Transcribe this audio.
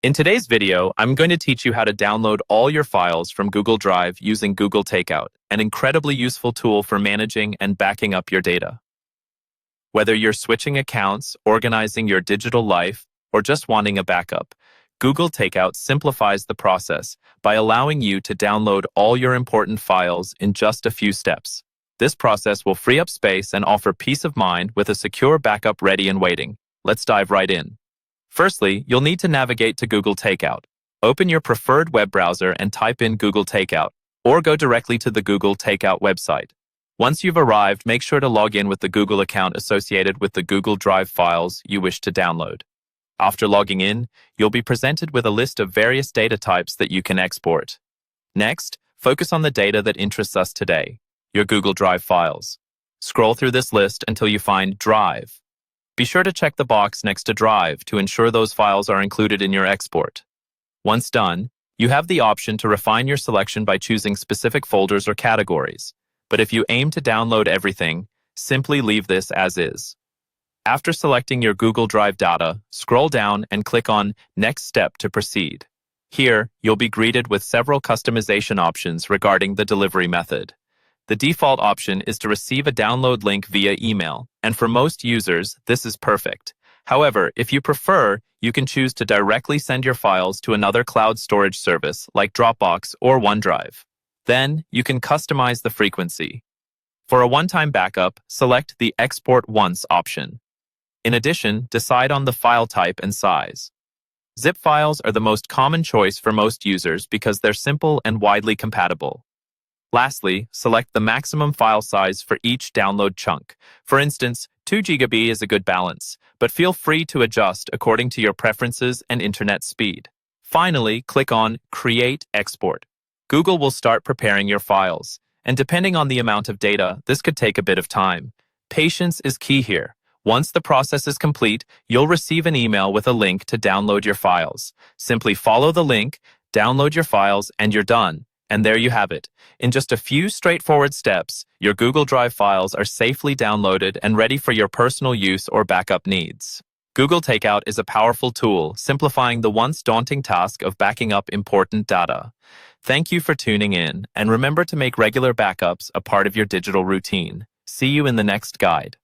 In today's video, I'm going to teach you how to download all your files from Google Drive using Google Takeout, an incredibly useful tool for managing and backing up your data. Whether you're switching accounts, organizing your digital life, or just wanting a backup, Google Takeout simplifies the process by allowing you to download all your important files in just a few steps. This process will free up space and offer peace of mind with a secure backup ready and waiting. Let's dive right in. Firstly, you'll need to navigate to Google Takeout. Open your preferred web browser and type in Google Takeout, or go directly to the Google Takeout website. Once you've arrived, make sure to log in with the Google account associated with the Google Drive files you wish to download. After logging in, you'll be presented with a list of various data types that you can export. Next, focus on the data that interests us today, your Google Drive files. Scroll through this list until you find Drive. Be sure to check the box next to Drive to ensure those files are included in your export. Once done, you have the option to refine your selection by choosing specific folders or categories. But if you aim to download everything, simply leave this as is. After selecting your Google Drive data, scroll down and click on Next Step to proceed. Here, you'll be greeted with several customization options regarding the delivery method. The default option is to receive a download link via email, and for most users, this is perfect. However, if you prefer, you can choose to directly send your files to another cloud storage service like Dropbox or OneDrive. Then, you can customize the frequency. For a one-time backup, select the Export Once option. In addition, decide on the file type and size. Zip files are the most common choice for most users because they're simple and widely compatible. Lastly, select the maximum file size for each download chunk. For instance, 2 GB is a good balance, but feel free to adjust according to your preferences and internet speed. Finally, click on Create Export. Google will start preparing your files, and depending on the amount of data, this could take a bit of time. Patience is key here. Once the process is complete, you'll receive an email with a link to download your files. Simply follow the link, download your files, and you're done. And there you have it. In just a few straightforward steps, your Google Drive files are safely downloaded and ready for your personal use or backup needs. Google Takeout is a powerful tool, simplifying the once daunting task of backing up important data. Thank you for tuning in, and remember to make regular backups a part of your digital routine. See you in the next guide.